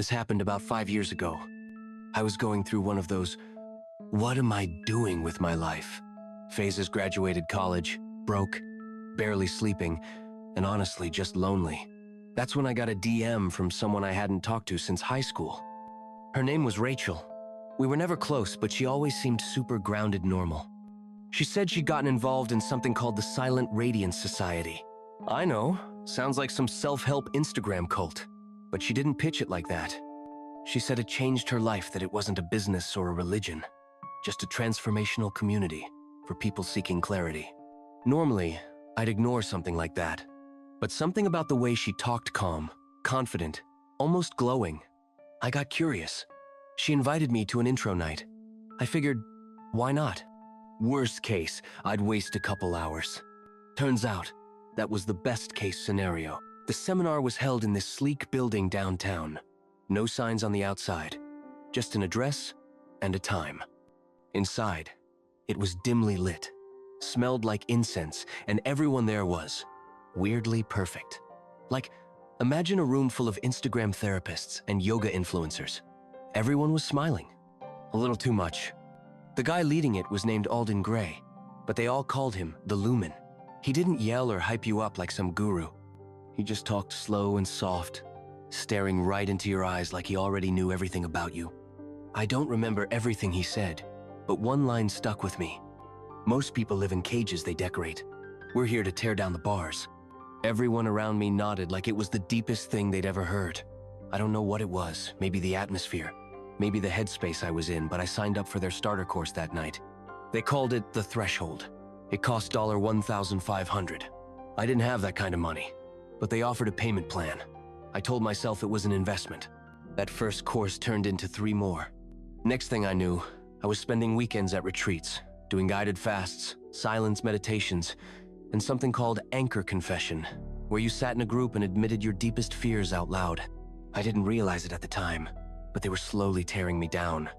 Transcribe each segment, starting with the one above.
This happened about 5 years ago. I was going through one of those, what am I doing with my life? Phases. Graduated college, broke, barely sleeping, and honestly just lonely. That's when I got a DM from someone I hadn't talked to since high school. Her name was Rachel. We were never close, but she always seemed super grounded normal. She said she'd gotten involved in something called the Silent Radiance Society. I know, sounds like some self-help Instagram cult, but she didn't pitch it like that. She said it changed her life, that it wasn't a business or a religion, just a transformational community for people seeking clarity. Normally, I'd ignore something like that, but something about the way she talked, calm, confident, almost glowing. I got curious. She invited me to an intro night. I figured, why not? Worst case, I'd waste a couple hours. Turns out, that was the best case scenario. The seminar was held in this sleek building downtown. No signs on the outside, just an address and a time. Inside, it was dimly lit, smelled like incense, and everyone there was weirdly perfect. Like, imagine a room full of Instagram therapists and yoga influencers. Everyone was smiling. A little too much. The guy leading it was named Alden Gray, but they all called him the Lumen. He didn't yell or hype you up like some guru. He just talked slow and soft, staring right into your eyes like he already knew everything about you. I don't remember everything he said, but one line stuck with me. Most people live in cages they decorate. We're here to tear down the bars. Everyone around me nodded like it was the deepest thing they'd ever heard. I don't know what it was, maybe the atmosphere, maybe the headspace I was in, but I signed up for their starter course that night. They called it The Threshold. It cost $1,500. I didn't have that kind of money, but they offered a payment plan. I told myself it was an investment. That first course turned into 3 more. Next thing I knew, I was spending weekends at retreats, doing guided fasts, silence meditations, and something called Anchor Confession, where you sat in a group and admitted your deepest fears out loud. I didn't realize it at the time, but they were slowly tearing me down,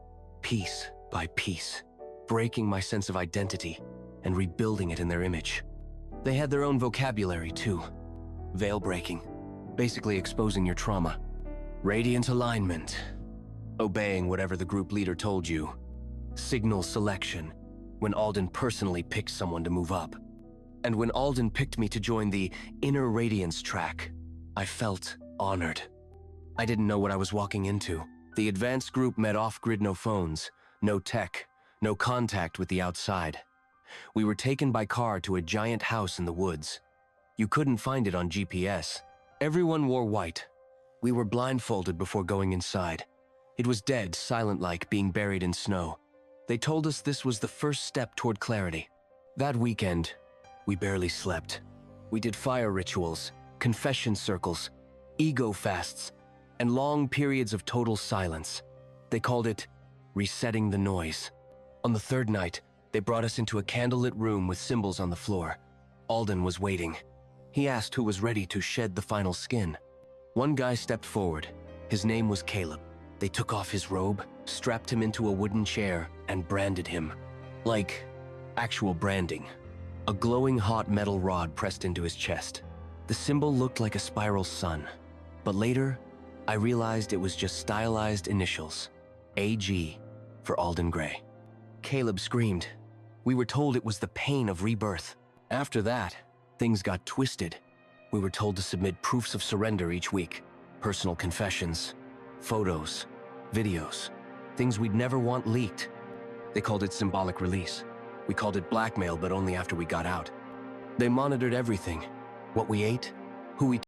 piece by piece, breaking my sense of identity and rebuilding it in their image. They had their own vocabulary too. Veil breaking, basically exposing your trauma. Radiant alignment, obeying whatever the group leader told you. Signal selection, when Alden personally picked someone to move up. And when Alden picked me to join the Inner Radiance track, I felt honored. I didn't know what I was walking into. The advanced group met off-grid, no phones, no tech, no contact with the outside. We were taken by car to a giant house in the woods. You couldn't find it on GPS. Everyone wore white. We were blindfolded before going inside. It was dead, silent like being buried in snow. They told us this was the first step toward clarity. That weekend, we barely slept. We did fire rituals, confession circles, ego fasts, and long periods of total silence. They called it resetting the noise. On the 3rd night, they brought us into a candlelit room with symbols on the floor. Alden was waiting. He asked who was ready to shed the final skin. One guy stepped forward. His name was Caleb. They took off his robe, strapped him into a wooden chair, and branded him. Like actual branding. A glowing hot metal rod pressed into his chest. The symbol looked like a spiral sun, but later, I realized it was just stylized initials. AG for Alden Gray. Caleb screamed. We were told it was the pain of rebirth. After that, things got twisted. We were told to submit proofs of surrender each week. Personal confessions, photos, videos, things we'd never want leaked. They called it symbolic release. We called it blackmail, but only after we got out. They monitored everything. What we ate, who we